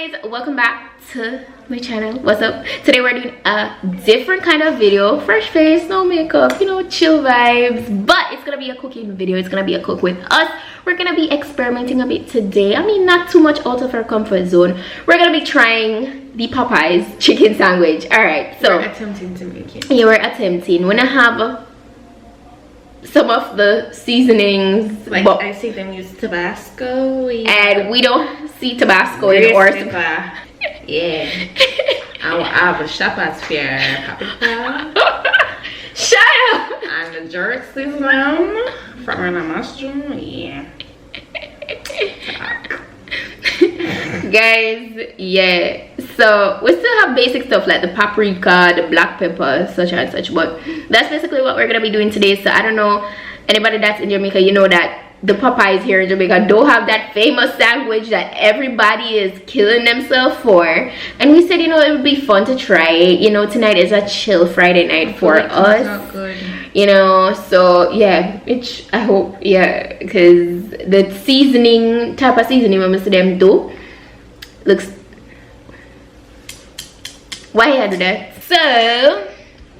guys, welcome back to my channel. What's up? Today we're doing a different kind of video. Fresh face, no makeup, you know, chill vibes, but it's gonna be a cooking video. It's gonna be a cook with us. We're gonna be experimenting a bit today. I mean, not too much out of our comfort zone. We're gonna be trying the Popeyes chicken sandwich. All right, so we're attempting to make it. Yeah, we're attempting. We're gonna have some of the seasonings, like but I see them use Tabasco, and we don't see Tabasco in our pepper. Yeah. I have a Shepherd's Fair paprika. Shut up! And the jerk seasoning from a mushroom. Yeah. Guys, yeah, so we still have basic stuff like the paprika, the black pepper, such and such, but that's basically what we're gonna be doing today. So I don't know, anybody that's in Jamaica, you know that the Popeyes here in Jamaica don't have that famous sandwich that everybody is killing themselves for, and we said, you know, it would be fun to try it. You know, tonight is a chill Friday night for us. Not good. You know, so yeah, I hope, yeah, because the seasoning, type of seasoning when we see them do looks, why I do that? So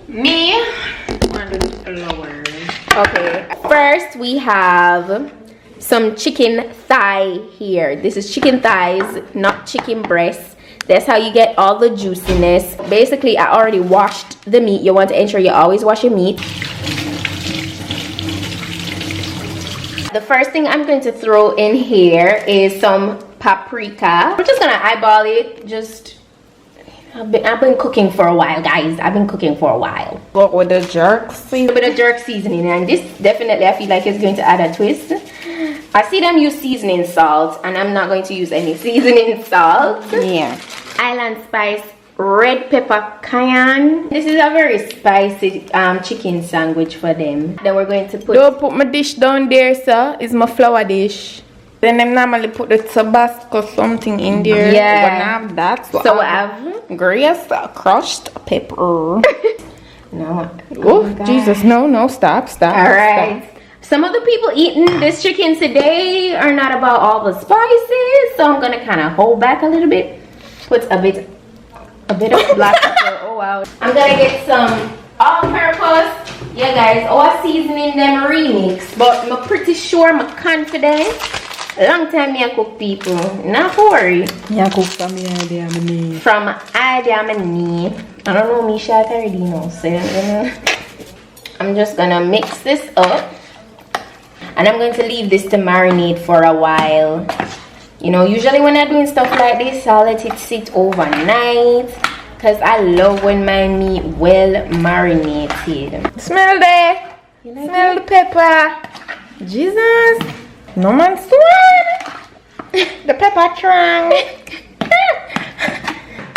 me, okay, first we have some chicken thigh here. This is chicken thighs, not chicken breasts. That's how you get all the juiciness. Basically, I already washed the meat. You want to ensure you always wash your meat. The first thing I'm going to throw in here is some paprika. I'm just gonna eyeball it. I've been cooking for a while, guys. I've been cooking for a while. But with the jerk seasoning. A bit of jerk seasoning, and this definitely I feel like it's going to add a twist. I see them use seasoning salt, and I'm not going to use any seasoning salt. Yeah. Island spice, red pepper, cayenne. This is a very spicy chicken sandwich for them. Then we're going to put. Don't put my dish down there, sir. It's my flour dish. Then them normally put the Tabasco something in there. Yeah. When I have that, so I have grace, crushed pepper. No. Oh, Jesus, no, stop. All right. Stop. Some of the people eating this chicken today are not about all the spices, so I'm gonna kind of hold back a little bit. Put a bit of black pepper. Oh wow. I'm gonna get some all-purpose. Yeah, guys, all seasoning them remix, but I'm pretty sure, I'm confident. Long time me I cook, people. Not worry. Yeah, cook from the idea of me. From idea of me. I don't know, Misha already knows. So I'm just gonna mix this up, and I'm going to leave this to marinate for a while. You know, usually when I'm doing stuff like this, I'll let it sit overnight, because I love when my meat well marinated. Smell that. Smell the pepper. Jesus. No man's one. The pepper trunk.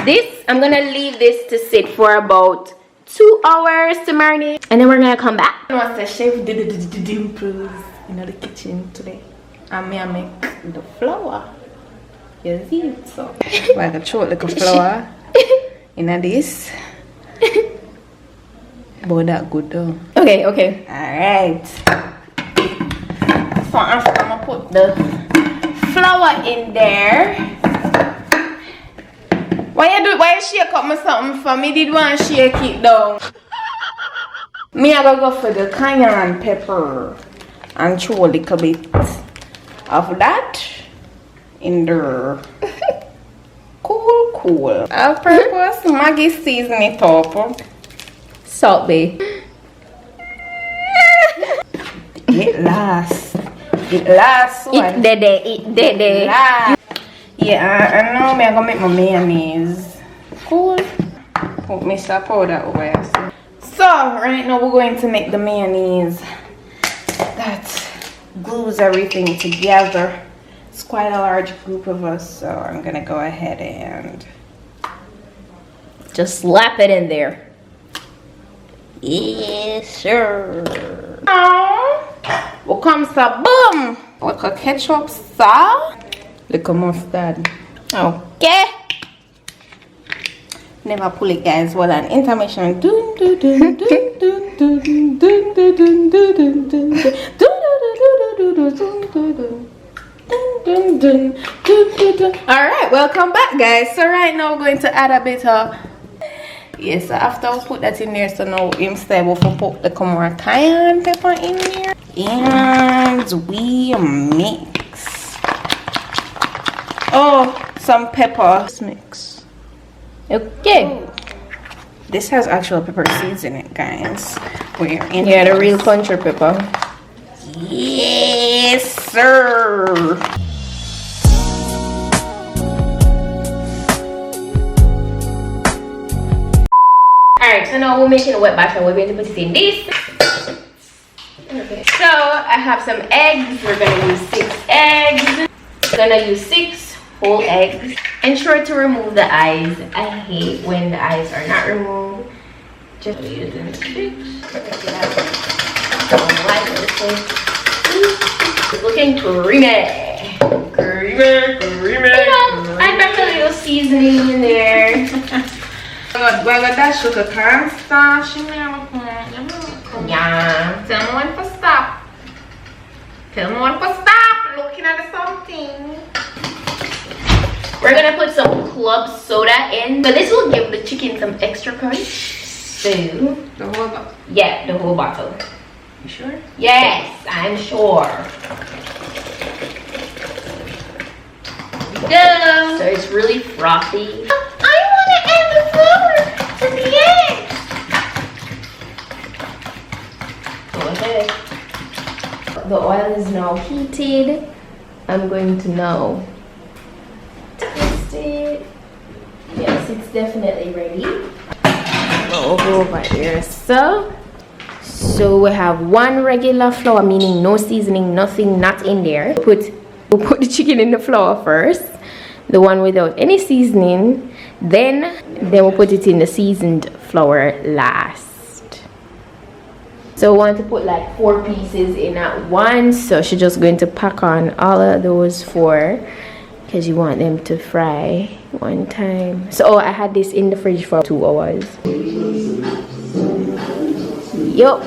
This, I'm gonna leave this to sit for about 2 hours to marinate, and then we're gonna come back. What's the chef did the dimples in the kitchen today? And me I make the flour. You see it, so like a short little flour in this. But that good though. Okay. Alright. So after I'm gonna put the flour in there. Why you shake up me something for me? Did want to shake it down. Me I gotta go for the cayenne pepper and throw a little bit of that in there. Cool. All purpose Maggie season it up. Salt Bay. It lasts one. It dede. Yeah, I know me I'm gonna make my mayonnaise. Cool. Put Mr. Powder over here. So right now we're going to make the mayonnaise that glues everything together. It's quite a large group of us, so I'm gonna go ahead and just slap it in there. yes, sir. What comes to boom? Like a ketchup sauce. Like a mustard. Okay. Never pull it, guys. Well, an intermission. Dun, dun, dun, dun, dun, dun, dun, dun, dun, dun, dun, dun, dun, dun, dun, dun, dun, dun, dun, dun. Dun, dun, dun, dun, dun. All right, welcome back, guys. So right now we're going to add a bit of, yes, so after we put that in there, so now instead we'll put the more cayenne pepper in there, and we mix. Oh, some pepper mix. Okay. Oh. This has actual pepper seeds in it, guys. We're in Yeah, the real country pepper. Yes, sir. Alright, so now we're making a wet batter. We're going to put it in this. Okay. So I have some eggs. We're gonna use 6 eggs. We're gonna use 6 whole eggs. Ensure to remove the eyes. I hate when the eyes are not removed. Just using the 6. It's looking creamy. Creamy. I got a little seasoning in there. Well, that sugar can't start. Yeah. Tell me when to stop. Tell me when to stop looking at something. We're gonna put some club soda in, but this will give the chicken some extra crunch. So The whole bottle? yeah, the whole bottle. You sure? Yes, I'm sure. Go. So it's really frothy. I wanna add the flour to the egg. Go ahead. The oil is now heated. I'm going to now twist it. Yes, it's definitely ready. Go over here. So we have 1 regular flour, meaning no seasoning, nothing, not in there. We'll put the chicken in the flour first, the one without any seasoning. Then we'll put it in the seasoned flour last. So we want to put like 4 pieces in at once. So she's just going to pack on all of those 4 because you want them to fry one time. So I had this in the fridge for 2 hours. Yup.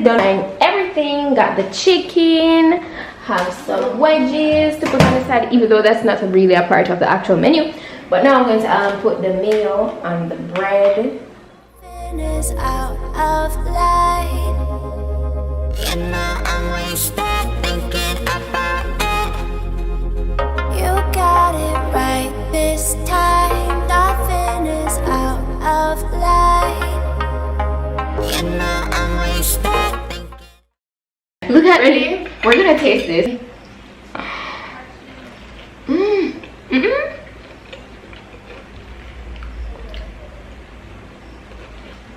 Done everything, got the chicken, have some wedges to put on the side, even though that's not really a part of the actual menu. But now I'm going to put the mayo on the bread. Is out of light. You know I'm wasted thinking about it. You got it right this time. Nothing is out of light. You know I'm wasted. Look at ready. We're gonna taste this.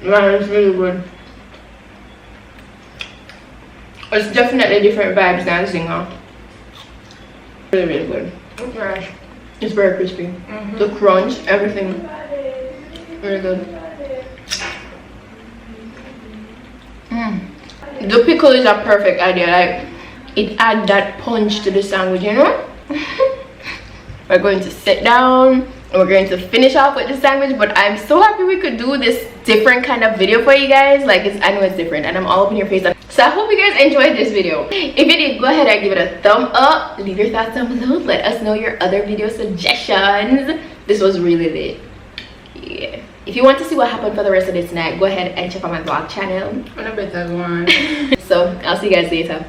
Man, it's really good. It's definitely different vibes than Zinger. Really, really good. Okay. It's very crispy. The crunch, everything. Really good. The pickle is a perfect idea. Like, it adds that punch to the sandwich, you know? We're going to sit down and we're going to finish off with the sandwich, but I'm so happy we could do this different kind of video for you guys. Like, I know it's different and I'm all up in your face. So I hope you guys enjoyed this video. If you did, go ahead and give it a thumb up. Leave your thoughts down below. Let us know your other video suggestions. This was really lit. Yeah. If you want to see what happened for the rest of this night, go ahead and check out my vlog channel. On a better one. So I'll see you guys later.